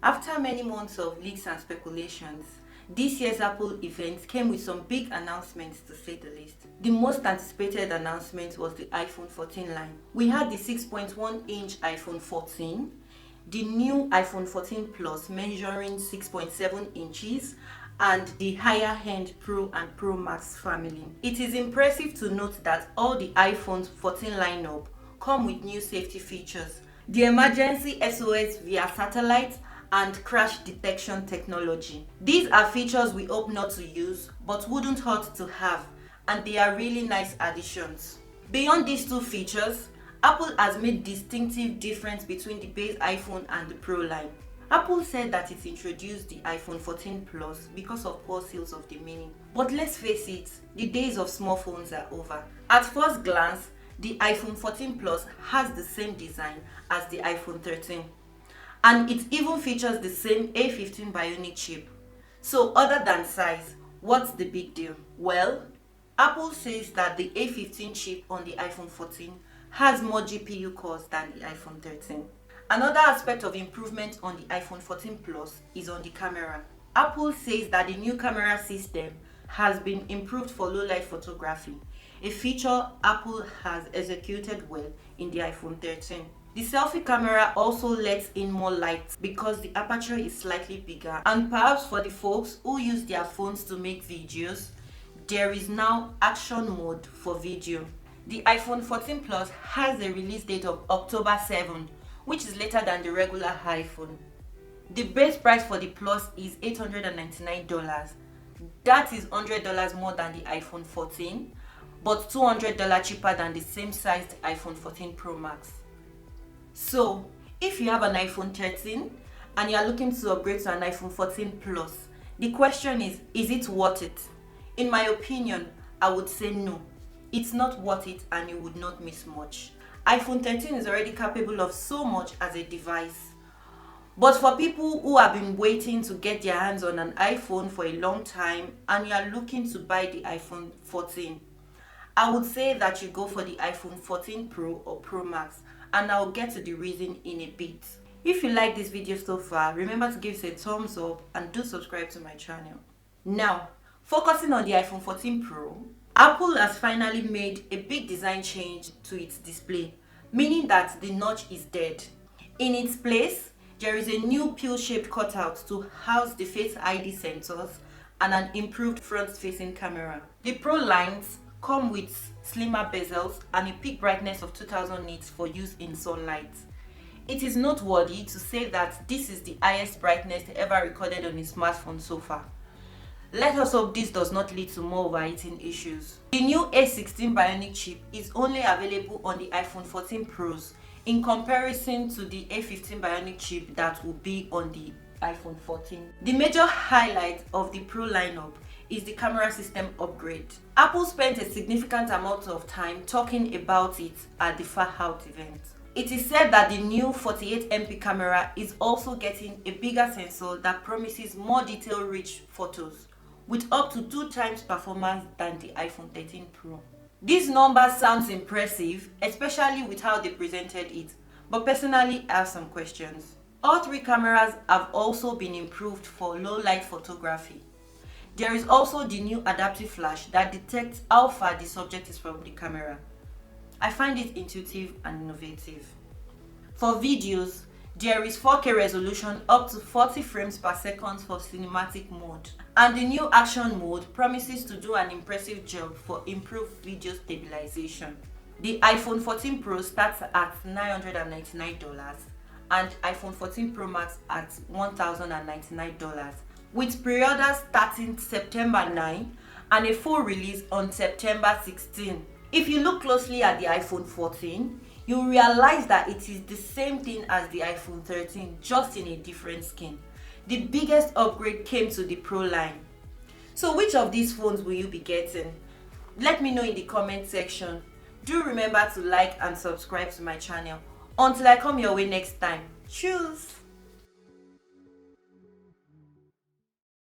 After many months of leaks and speculations, this year's Apple event came with some big announcements, to say the least. The most anticipated announcement was the iPhone 14 line. We had the 6.1-inch iPhone 14, the new iPhone 14 Plus measuring 6.7 inches, and the higher-end Pro and Pro Max family. It is impressive to note that all the iPhone 14 lineup come with new safety features, the Emergency SOS via satellite and crash detection technology. These are features we hope not to use, but wouldn't hurt to have, and they are really nice additions. Beyond these two features, Apple has made distinctive difference between the base iPhone and the Pro line. Apple said that it introduced the iPhone 14 Plus because of poor sales of the Mini. But let's face it, the days of small phones are over. At first glance, the iPhone 14 Plus has the same design as the iPhone 13. And it even features the same A16 Bionic chip. So other than size, what's the big deal? Well, Apple says that the A15 chip on the iPhone 14 has more GPU cores than the iPhone 13. Another aspect of improvement on the iPhone 14 Plus is on the camera. Apple says that the new camera system has been improved for low-light photography, a feature Apple has executed well in the iPhone 13. The selfie camera also lets in more light because the aperture is slightly bigger, and perhaps for the folks who use their phones to make videos, there is now action mode for video. The iPhone 14 Plus has a release date of October 7, which is later than the regular iPhone. The base price for the Plus is $899. That is $100 more than the iPhone 14, but $200 cheaper than the same sized iPhone 14 Pro Max. So, if you have an iPhone 13 and you are looking to upgrade to an iPhone 14 Plus, the question is it worth it? In my opinion, I would say no. It's not worth it and you would not miss much. iPhone 13 is already capable of so much as a device. But for people who have been waiting to get their hands on an iPhone for a long time and you are looking to buy the iPhone 14, I would say that you go for the iPhone 14 Pro or Pro Max, and I'll get to the reason in a bit. If you like this video so far, remember to give it a thumbs up and do subscribe to my channel. Now, focusing on the iPhone 14 Pro, Apple has finally made a big design change to its display, meaning that the notch is dead. In its place, there is a new pill-shaped cutout to house the Face ID sensors and an improved front-facing camera. The Pro lines come with slimmer bezels and a peak brightness of 2000 nits for use in sunlight. It is noteworthy to say that this is the highest brightness ever recorded on a smartphone so far. Let us hope this does not lead to more overheating issues. The new A16 Bionic chip is only available on the iPhone 14 Pros in comparison to the A15 Bionic chip that will be on the iPhone 14. The major highlight of the Pro lineup is the camera system upgrade. Apple spent a significant amount of time talking about it at the Far Out event. It is said that the new 48MP camera is also getting a bigger sensor that promises more detail-rich photos, with up to 2 times performance than the iPhone 13 Pro. These numbers sounds impressive, especially with how they presented it, but personally I have some questions. All 3 cameras have also been improved for low-light photography. There is also the new adaptive flash that detects how far the subject is from the camera. I find it intuitive and innovative. For videos, there is 4K resolution up to 40 frames per second for cinematic mode. And the new action mode promises to do an impressive job for improved video stabilization. The iPhone 14 Pro starts at $999 and iPhone 14 Pro Max at $1,099, with pre-orders starting September 9 and a full release on September 16. If you look closely at the iPhone 14, you'll realize that it is the same thing as the iPhone 13, just in a different skin. The biggest upgrade came to the Pro line. So which of these phones will you be getting? Let me know in the comment section. Do remember to like and subscribe to my channel. Until I come your way next time. Cheers!